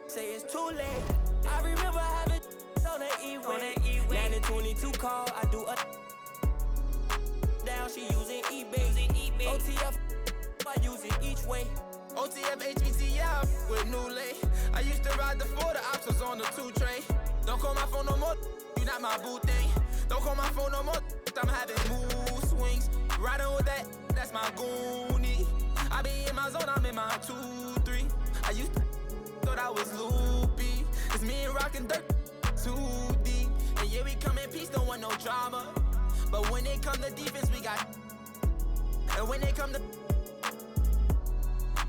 Say it's too late. I remember having on the E-way. 922 call, I do a down, she using eBay. OTF, I use it each way. OTF, HBTF with new lay. I used to ride the 4, the ops was on the 2 tray. Don't call my phone no more, you not my boo thing. Don't call my phone no more, I'm having mood swings. Riding with that, that's my goonie. I be in my zone, I'm in my 2-3. I used to thought I was loopy. It's me and rockin' dirt, too deep. And yeah, we come in peace, don't want no drama. But when it come to defense, we got. And when they come to,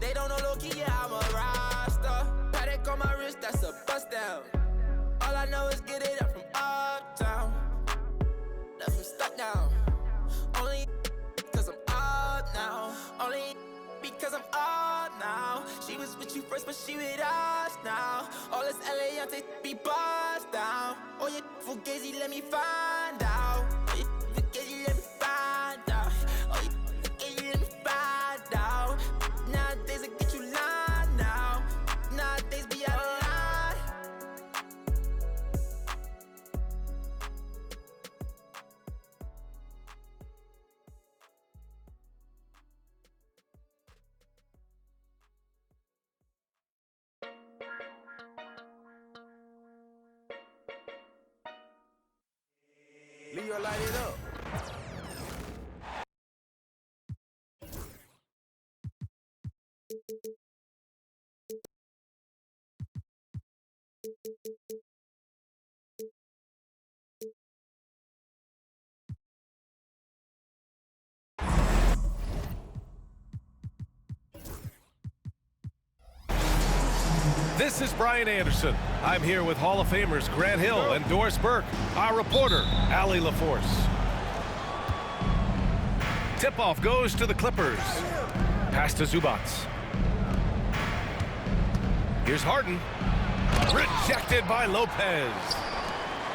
they don't know low-key, yeah, I'm a roster. Paddock on my wrist, that's a bust down. All I know is get it up from uptown. Left from stuck down. Only cause I'm up now. Only because I'm up now. She was with you first, but she with us now. All this LA, be buzzed down. Oh, you fugazi, let me find out. Oh, you fugazi, let me find out. Oh, you fugazi, let me find out. Nowadays, I get you lying now. Nowadays, be out of line. Leo, light it up. This is Brian Anderson. I'm here with Hall of Famers Grant Hill and Doris Burke, our reporter, Allie LaForce. Tip-off goes to the Clippers. Pass to Zubats. Here's Harden. Rejected by Lopez.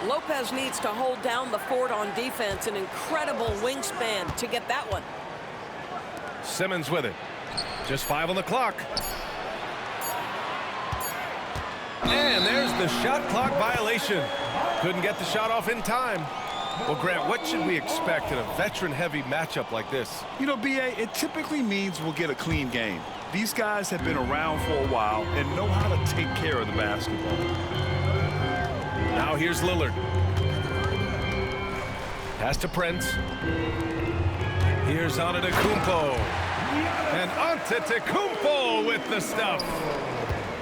Lopez needs to hold down the fort on defense. An incredible wingspan to get that one. Simmons with it. Just 5 on the clock. And there's the shot clock violation. Couldn't get the shot off in time. Well, Grant, what should we expect in a veteran-heavy matchup like this? You know, B.A., it typically means we'll get a clean game. These guys have been around for a while and know how to take care of the basketball. Now here's Lillard. Pass to Prince. Here's Antetokounmpo. And Antetokounmpo with the stuff.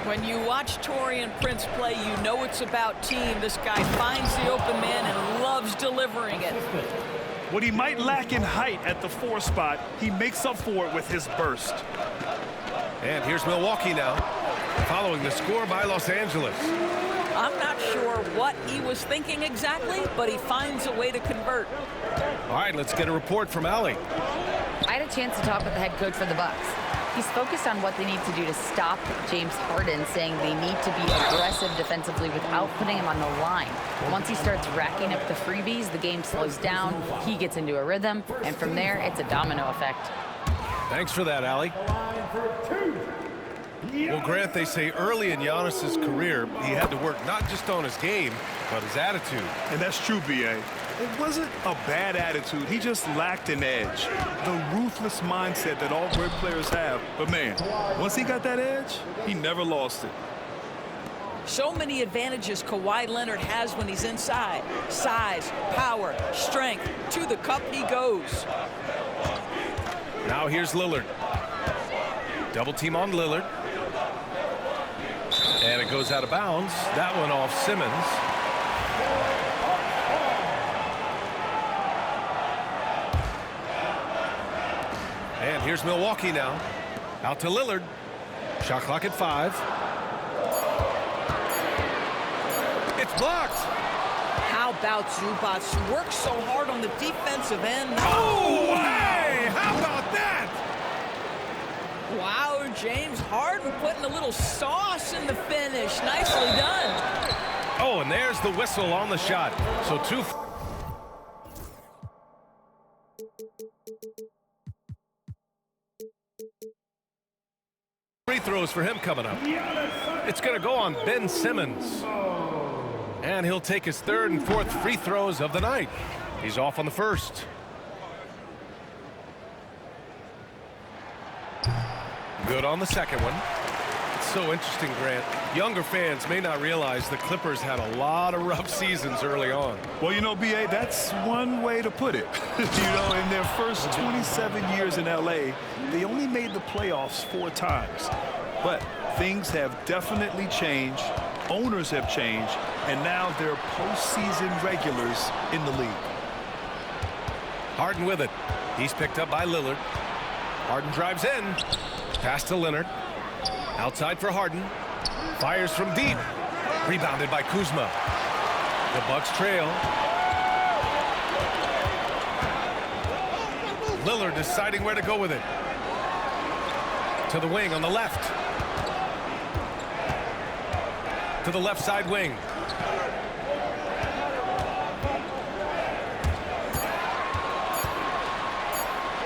When you watch Taurean Prince play, you know it's about team. This guy finds the open man and loves delivering it. What he might lack in height at the 4 spot, he makes up for it with his burst. And here's Milwaukee now, following the score by Los Angeles. I'm not sure what he was thinking exactly, but he finds a way to convert. All right, let's get a report from Allie. I had a chance to talk with the head coach for the Bucks. He's focused on what they need to do to stop James Harden, saying they need to be aggressive defensively without putting him on the line. Once he starts racking up the freebies, the game slows down, he gets into a rhythm, and from there, it's a domino effect. Thanks for that, Allie. Well, Grant, they say early in Giannis's career, he had to work not just on his game, but his attitude. And that's true, B.A. It wasn't a bad attitude. He just lacked an edge. The ruthless mindset that all great players have. But, man, once he got that edge, he never lost it. So many advantages Kawhi Leonard has when he's inside. Size, power, strength. To the cup he goes. Now here's Lillard. Double team on Lillard. And it goes out of bounds. That one off Simmons. And here's Milwaukee now. Out to Lillard. Shot clock at 5. It's blocked. How about Zubats? Works so hard on the defensive end. Oh, hey! How about that? Wow, James Harden putting a little sauce in the finish. Nicely done. Oh, and there's the whistle on the shot. So 2 free throws for him coming up. It's going to go on Ben Simmons. And he'll take his third and fourth free throws of the night. He's off on the first. Good on the second one. It's so interesting, Grant. Younger fans may not realize the Clippers had a lot of rough seasons early on. Well, you know, B.A., that's one way to put it. You know, in their first 27 years in L.A., they only made the playoffs 4 times. But things have definitely changed. Owners have changed. And now they're postseason regulars in the league. Harden with it. He's picked up by Lillard. Harden drives in. Pass to Leonard. Outside for Harden. Fires from deep. Rebounded by Kuzma. The Bucks trail. Lillard deciding where to go with it. To the wing on the left. To the left side wing.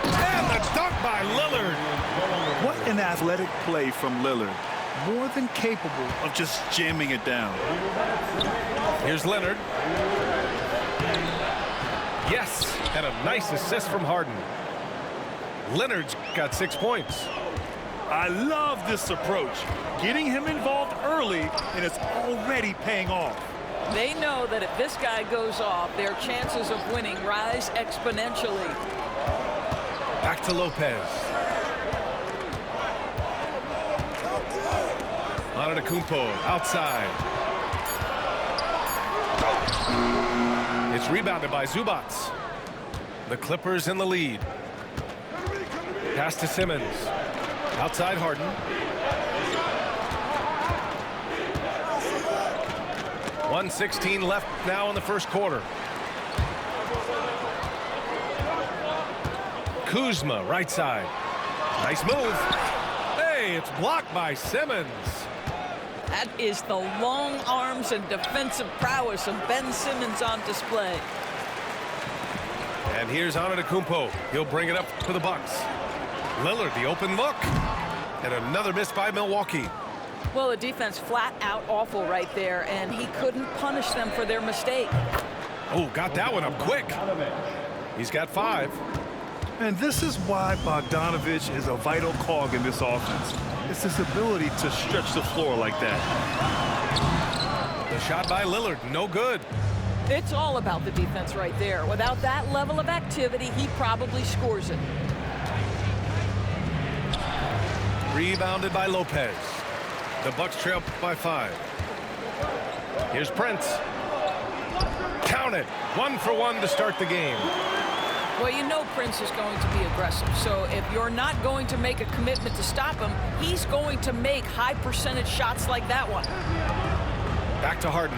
And the dunk by Lillard. What an athletic play from Lillard. More than capable of just jamming it down. Here's Leonard. Yes, and a nice assist from Harden. Leonard's got 6 points. I love this approach. Getting him involved early, and it's already paying off. They know that if this guy goes off, their chances of winning rise exponentially. Back to Lopez. Antetokounmpo outside. It's rebounded by Zubats. The Clippers in the lead. Pass to Simmons. Outside Harden. .116 left now in the first quarter. Kuzma right side. Nice move. Hey, it's blocked by Simmons. That is the long arms and defensive prowess of Ben Simmons on display. And here's Antetokounmpo. He'll bring it up to the Bucks. Lillard, the open look. And another miss by Milwaukee. Well, the defense flat out awful right there, and he couldn't punish them for their mistake. Oh, got that one up quick. He's got 5. And this is why Bogdanovich is a vital cog in this offense. It's his ability to stretch the floor like that. The shot by Lillard, no good. It's all about the defense right there. Without that level of activity, he probably scores it. Rebounded by Lopez. The Bucks trail by 5. Here's Prince. Count it. 1 for 1 to start the game. Well, you know Prince is going to be aggressive. So if you're not going to make a commitment to stop him, he's going to make high percentage shots like that one. Back to Harden.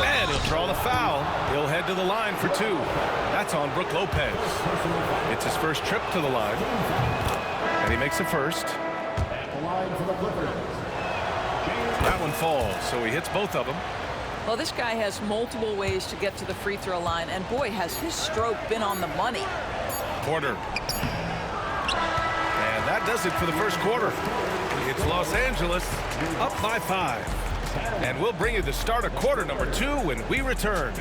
And he'll draw the foul. He'll head to the line for 2. That's on Brook Lopez. It's his first trip to the line. And he makes the first. That one falls, so he hits both of them. Well, this guy has multiple ways to get to the free throw line, and boy, has his stroke been on the money. Porter. And that does it for the first quarter. It's Los Angeles up by 5. And we'll bring you the start of quarter number 2 when we return.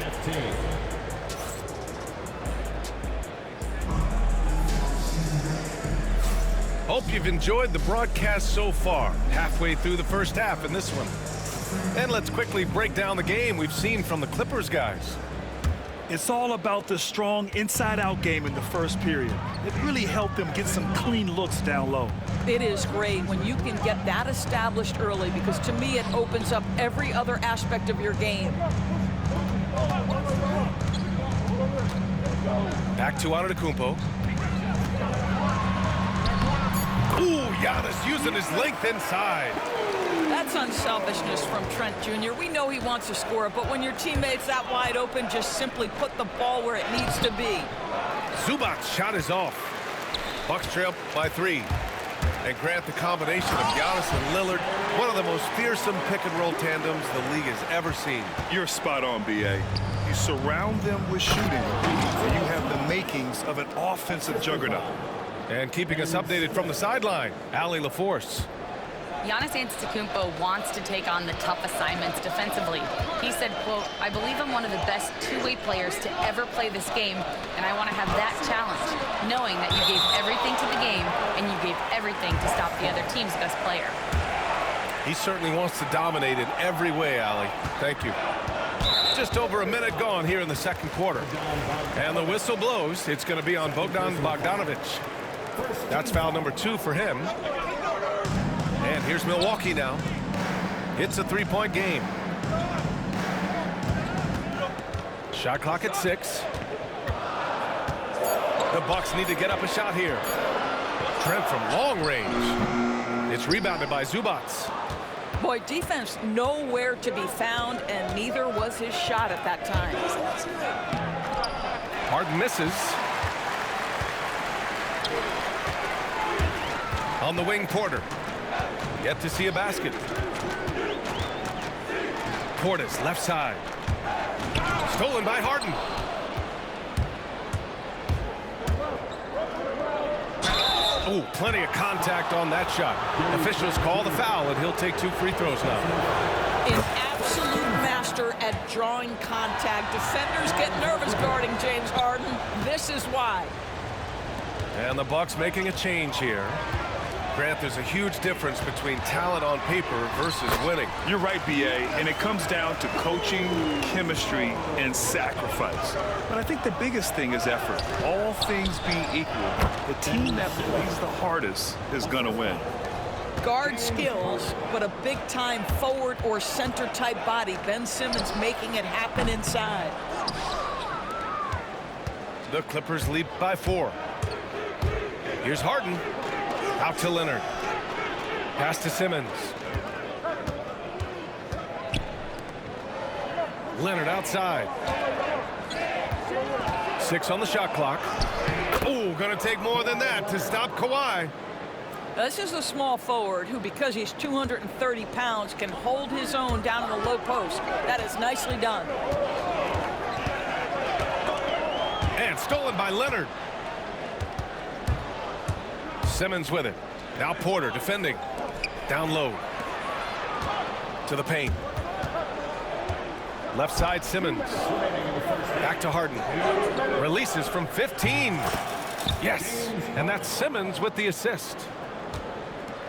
Hope you've enjoyed the broadcast so far. Halfway through the first half in this one. And let's quickly break down the game we've seen from the Clippers guys. It's all about the strong inside-out game in the first period. It really helped them get some clean looks down low. It is great when you can get that established early, because to me it opens up every other aspect of your game. Back to Antetokounmpo. Ooh, Giannis using his length inside. That's unselfishness from Trent Jr. We know he wants to score, but when your teammate's that wide open, just simply put the ball where it needs to be. Zubac's shot is off. Bucks trail by 3. And Grant, the combination of Giannis and Lillard, one of the most fearsome pick-and-roll tandems the league has ever seen. You're spot on, B.A. You surround them with shooting, and you have the makings of an offensive juggernaut. And keeping us updated from the sideline, Allie LaForce. Giannis Antetokounmpo wants to take on the tough assignments defensively. He said, quote, "I believe I'm one of the best two-way players to ever play this game, and I want to have that challenge, knowing that you gave everything to the game and you gave everything to stop the other team's best player." He certainly wants to dominate in every way, Allie. Thank you. Just over a minute gone here in the second quarter. And the whistle blows. It's going to be on Bogdan Bogdanovic. That's foul number 2 for him. And here's Milwaukee now. It's a three-point game. Shot clock at 6. The Bucks need to get up a shot here. Trent from long range. It's rebounded by Zubats. Boy, defense nowhere to be found, and neither was his shot at that time. Harden misses. On the wing, Porter. Yet to see a basket. Portis, left side. Stolen by Harden. Oh, plenty of contact on that shot. Officials call the foul, and he'll take 2 free throws now. An absolute master at drawing contact. Defenders get nervous guarding James Harden. This is why. And the Bucks making a change here. Grant, there's a huge difference between talent on paper versus winning. You're right, B.A., and it comes down to coaching, chemistry, and sacrifice. But I think the biggest thing is effort. All things being equal, the team that plays the hardest is going to win. Guard skills, but a big-time forward or center-type body. Ben Simmons making it happen inside. The Clippers lead by 4. Here's Harden. Out to Leonard. Pass to Simmons. Leonard outside. 6 on the shot clock. Oh, gonna take more than that to stop Kawhi. Now, this is a small forward who, because he's 230 pounds, can hold his own down in the low post. That is nicely done. And stolen by Leonard. Simmons with it. Now Porter defending. Down low. To the paint. Left side Simmons. Back to Harden. Releases from 15. Yes. And that's Simmons with the assist.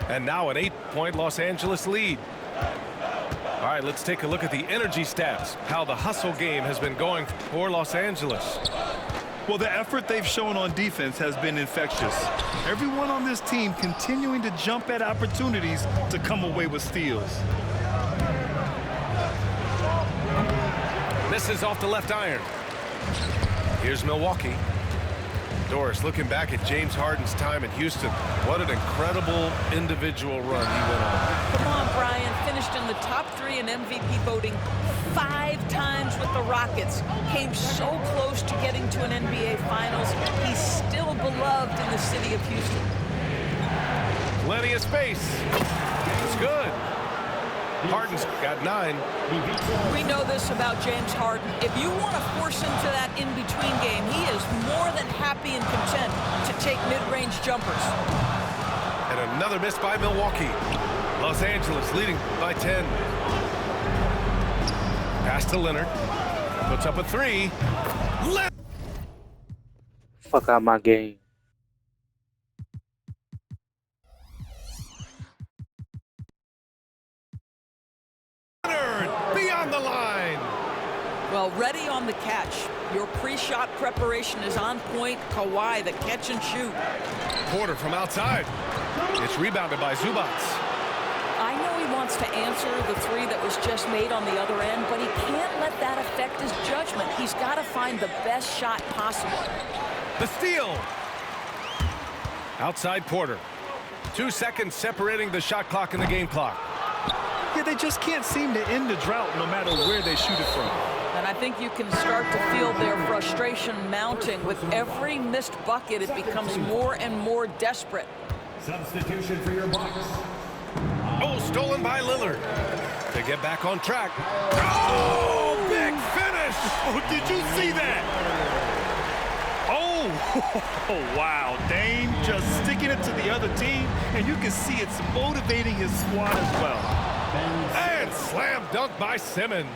And now an 8-point Los Angeles lead. All right, let's take a look at the energy stats. How the hustle game has been going for Los Angeles. Well, the effort they've shown on defense has been infectious. Everyone on this team continuing to jump at opportunities to come away with steals. Misses off the left iron. Here's Milwaukee. Doris looking back at James Harden's time in Houston. What an incredible individual run he went on. Come on, Brian. Finished in the top 3 in MVP voting 5 times with the Rockets. Came so close to getting to an NBA Finals. He's still beloved in the city of Houston. Plenty of space. It's good. Harden's got 9. We know this about James Harden. If you want to force him to that in-between game, he is more than happy and content to take mid-range jumpers. And another miss by Milwaukee. Los Angeles leading by 10. Pass to Leonard. Puts up a 3. Fuck out my game. Beyond the line. Well, ready on the catch. Your pre-shot preparation is on point. Kawhi, the catch and shoot. Porter from outside. It's rebounded by Zubats. I know he wants to answer the 3 that was just made on the other end, but he can't let that affect his judgment. He's got to find the best shot possible. The steal. Outside Porter. 2 seconds separating the shot clock and the game clock. Yeah, they just can't seem to end the drought no matter where they shoot it from. And I think you can start to feel their frustration mounting. With every missed bucket, it becomes more and more desperate. Substitution for your Bucks. Oh, stolen by Lillard. They get back on track. Oh, big finish. Oh, did you see that? Oh, Oh, wow. Dame just sticking it to the other team, and you can see it's motivating his squad as well. And slam dunk by Simmons.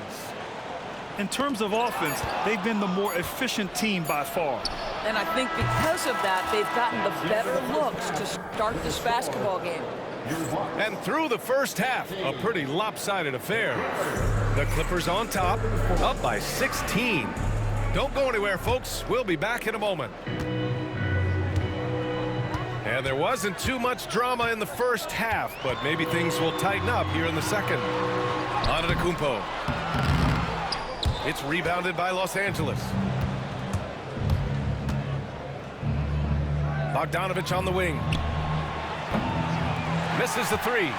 In terms of offense, they've been the more efficient team by far. And I think because of that, they've gotten the better looks to start this basketball game. And through the first half, a pretty lopsided affair. The Clippers on top, up by 16. Don't go anywhere, folks. We'll be back in a moment. And there wasn't too much drama in the first half, but maybe things will tighten up here in the second. Antetokounmpo. It's rebounded by Los Angeles. Bogdanovich on the wing. Misses the three.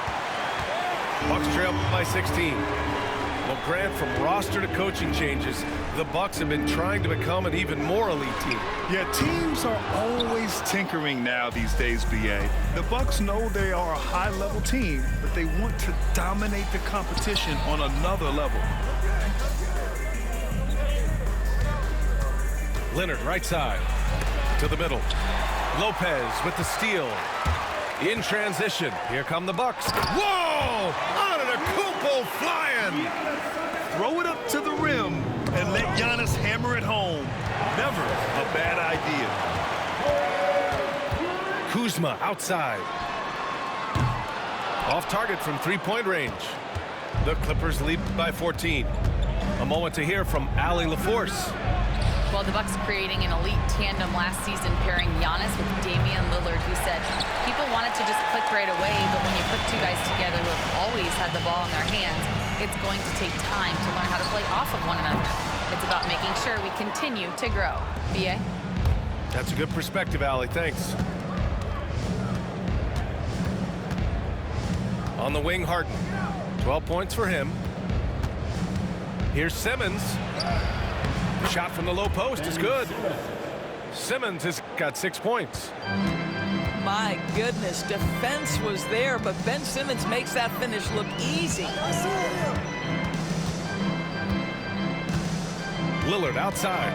Bucks trail by 16. Well, Grant, from roster to coaching changes, the Bucks have been trying to become an even more elite team. Yeah, teams are always tinkering now these days, BA. The Bucks know they are a high-level team, but they want to dominate the competition on another level. Leonard, right side, to the middle. Lopez with the steal. In transition, here come the Bucks. Whoa! Antetokounmpo flying! Throw it up to the rim and let Giannis hammer it home. Never a bad idea. Kuzma outside. Off target from three-point range. The Clippers lead by 14. A moment to hear from Allie LaForce. Well, the Bucks creating an elite tandem last season, pairing Giannis with Damian Lillard, who said people wanted to just click right away, but when you put two guys together who have always had the ball in their hands, it's going to take time to learn how to play off of one another. It's about making sure we continue to grow. BA? That's a good perspective, Allie. Thanks. On the wing, Harden. 12 points for him. Here's Simmons. Shot from the low post is good. Simmons has got 6 points. My goodness, defense was there, but Ben Simmons makes that finish look easy. Lillard outside.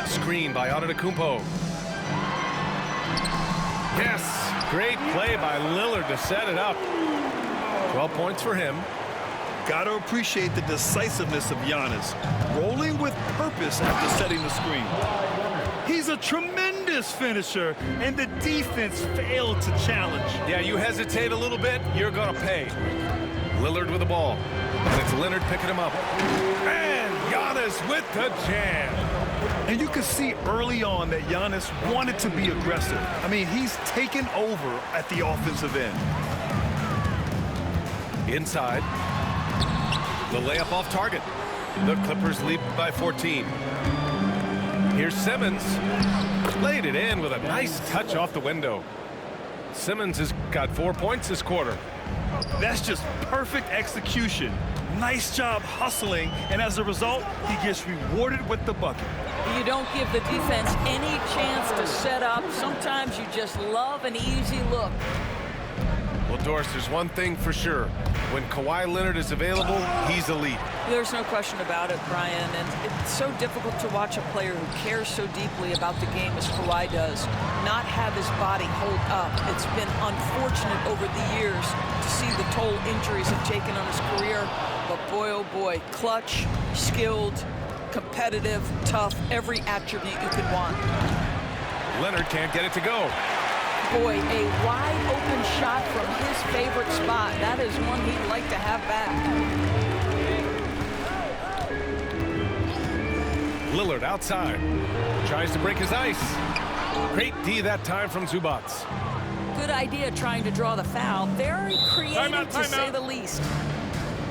Screen by Antetokounmpo. Yes, great play by Lillard to set it up. 12 points for him. Gotta appreciate the decisiveness of Giannis, rolling with purpose after setting the screen. He's a tremendous finisher, and the defense failed to challenge. Yeah, you hesitate a little bit, you're gonna pay. Lillard with the ball, and it's Leonard picking him up. And Giannis with the jam. And you can see early on that Giannis wanted to be aggressive. I mean, he's taken over at the offensive end. Inside. The layup off target. The Clippers lead by 14. Here's Simmons. Laid it in with a nice touch off the window. Simmons has got 4 points this quarter. That's just perfect execution. Nice job hustling, and as a result, he gets rewarded with the bucket. You don't give the defense any chance to set up. Sometimes you just love an easy look. Well, Doris, there's one thing for sure. When Kawhi Leonard is available, he's elite. There's no question about it, Brian, and it's so difficult to watch a player who cares so deeply about the game as Kawhi does not have his body hold up. It's been unfortunate over the years to see the toll injuries have taken on his career, but boy, oh boy, clutch, skilled, competitive, tough, every attribute you could want. Leonard can't get it to go. Boy, a wide open shot from his favorite spot. That is one he'd like to have back. Lillard outside. Tries to break his ice. Great D that time from Zubac. Good idea trying to draw the foul. Very creative, to say the least.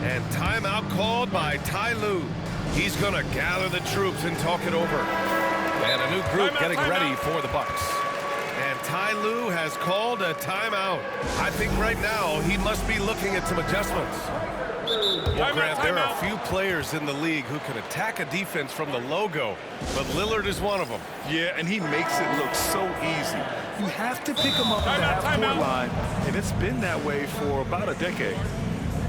And timeout called by Ty Lue. He's going to gather the troops and talk it over. And a new group getting ready for the Bucks. And Ty Lue has called a timeout. I think right now he must be looking at some adjustments. Well, Grant, there are a few players in the league who can attack a defense from the logo, but Lillard is one of them. Yeah, and he makes it look so easy. You have to pick him up at the half-court line, and it's been that way for about a decade.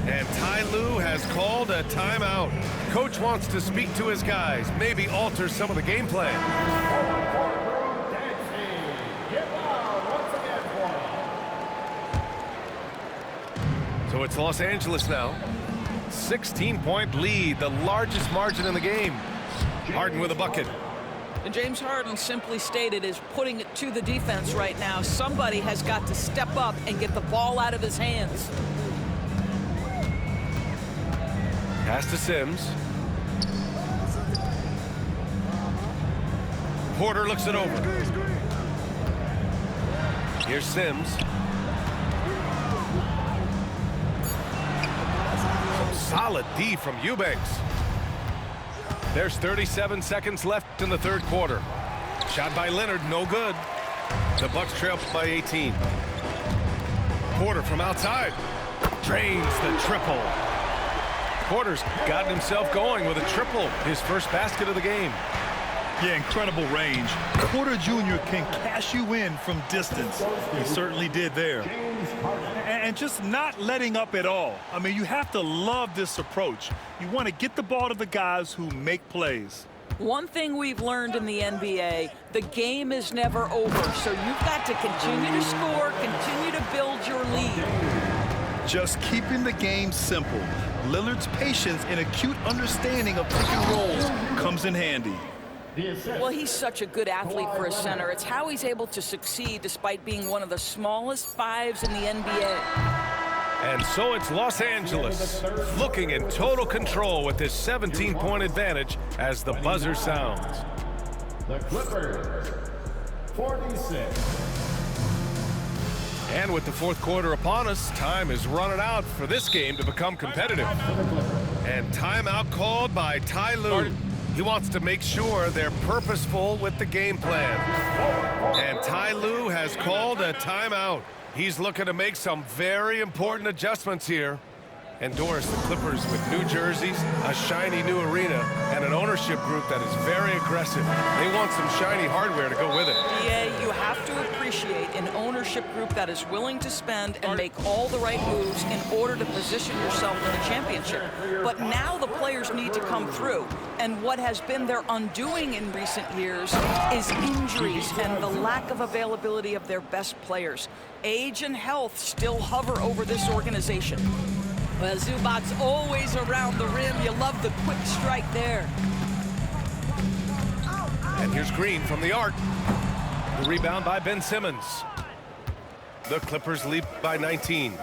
And Ty Lue has called a timeout. Coach wants to speak to his guys, maybe alter some of the game plan. So it's Los Angeles now. 16-point lead, the largest margin in the game. Harden with a bucket. And James Harden, simply stated, is putting it to the defense right now. Somebody has got to step up and get the ball out of his hands. Pass to Sims. Porter looks it over. Here's Sims. Some solid D from Eubanks. There's 37 seconds left in the third quarter. Shot by Leonard, no good. The Bucks trail by 18. Porter from outside. Drains the triple. Porter's gotten himself going with a triple, his first basket of the game. Yeah, incredible range. Porter Jr. can cash you in from distance. He certainly did there. And just not letting up at all. I mean, you have to love this approach. You want to get the ball to the guys who make plays. One thing we've learned in the NBA, the game is never over. So you've got to continue to score, continue to build your lead. Just keeping the game simple. Lillard's patience and acute understanding of pick and rolls comes in handy. Well, he's such a good athlete for a center. It's how he's able to succeed despite being one of the smallest fives in the NBA. And so it's Los Angeles looking in total control with this 17-point advantage as the buzzer sounds. The Clippers, 46. And with the fourth quarter upon us, time is running out for this game to become competitive. And timeout called by Ty Lue. He wants to make sure they're purposeful with the game plan. And Ty Lue has called a timeout. He's looking to make some very important adjustments here. And Doris, the Clippers with new jerseys, a shiny new arena, and an ownership group that is very aggressive. They want some shiny hardware to go with it. Yeah, you have to appreciate an ownership group that is willing to spend and make all the right moves in order to position yourself in the championship. But now the players need to come through. And what has been their undoing in recent years is injuries and the lack of availability of their best players. Age and health still hover over this organization. Well, Zubac's always around the rim. You love the quick strike there. And here's Green from the arc. The rebound by Ben Simmons. The Clippers lead by 19.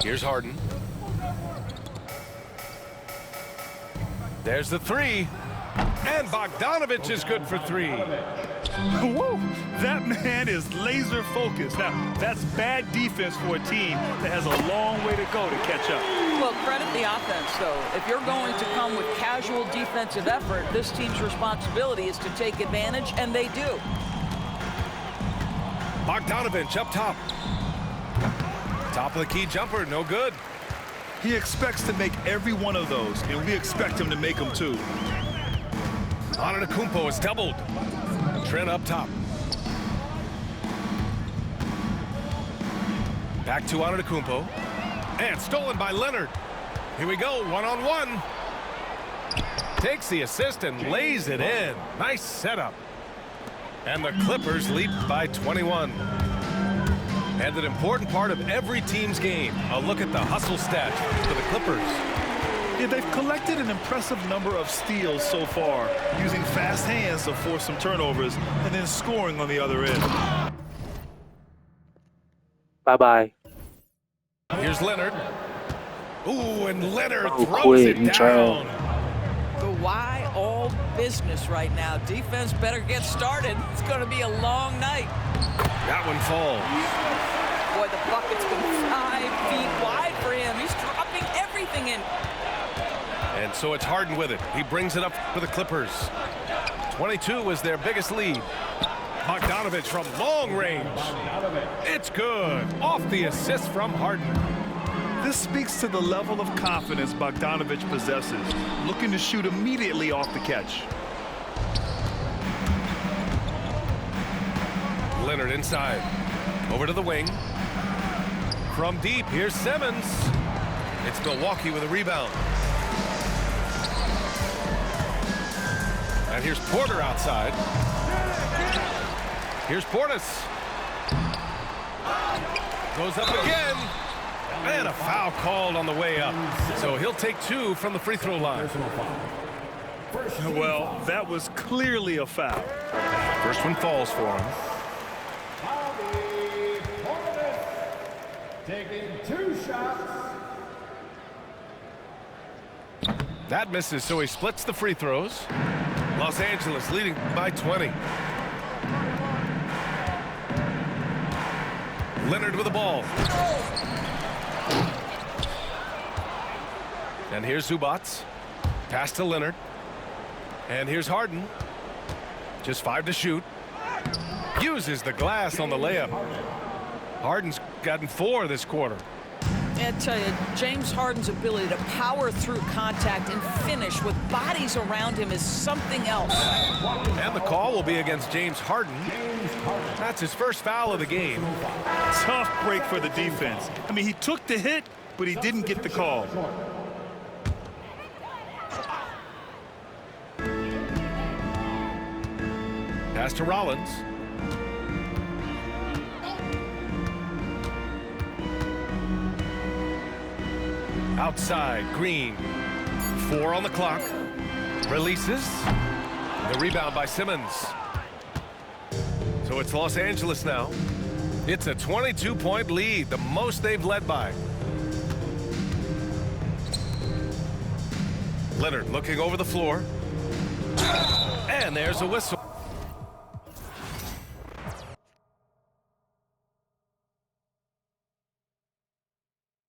Here's Harden. There's the three. And Bogdanovich is good for three. Whoa, that man is laser focused. Now, that's bad defense for a team that has a long way to go to catch up. Well, credit the offense, though. If you're going to come with casual defensive effort, this team's responsibility is to take advantage, and they do. Bogdanovich up top. Top of the key jumper, no good. He expects to make every one of those, and we expect him to make them too. Antetokounmpo is doubled. Trent up top. Back to Antetokounmpo. And stolen by Leonard. Here we go, one-on-one. Takes the assist and lays it in. Nice setup. And the Clippers lead by 21. And an important part of every team's game. A look at the hustle stats for the Clippers. Yeah, they've collected an impressive number of steals so far, using fast hands to force some turnovers and then scoring on the other end. Bye-bye. Here's Leonard. Ooh, and Leonard throws it down. The why all business right now. Defense better get started. It's going to be a long night. That one falls. Boy, the bucket's been 5 feet wide for him. He's dropping everything in. And so it's Harden with it. He brings it up for the Clippers. 22 is their biggest lead. Bogdanovich from long range. It's good. Off the assist from Harden. This speaks to the level of confidence Bogdanovich possesses, looking to shoot immediately off the catch. Leonard inside. Over to the wing. From deep, here's Simmons. It's Milwaukee with a rebound. And here's Porter outside. Here's Portis. Goes up again. And a foul called on the way up. So he'll take 2 from the free throw line. Well, that was clearly a foul. First one falls for him. Bobby Portis taking 2 shots. That misses, so he splits the free throws. Los Angeles leading by 20. Leonard with the ball. And here's Zubac. Pass to Leonard. And here's Harden. Just 5 to shoot. Uses the glass on the layup. Harden's gotten 4 this quarter. I tell you, James Harden's ability to power through contact and finish with bodies around him is something else. And the call will be against James Harden. That's his first foul of the game. Tough break for the defense. I mean, he took the hit, but he didn't get the call. Pass to Rollins. Outside, Green. 4 on the clock. Releases. The rebound by Simmons. So it's Los Angeles now. It's a 22-point lead, the most they've led by. Leonard looking over the floor. And there's a whistle.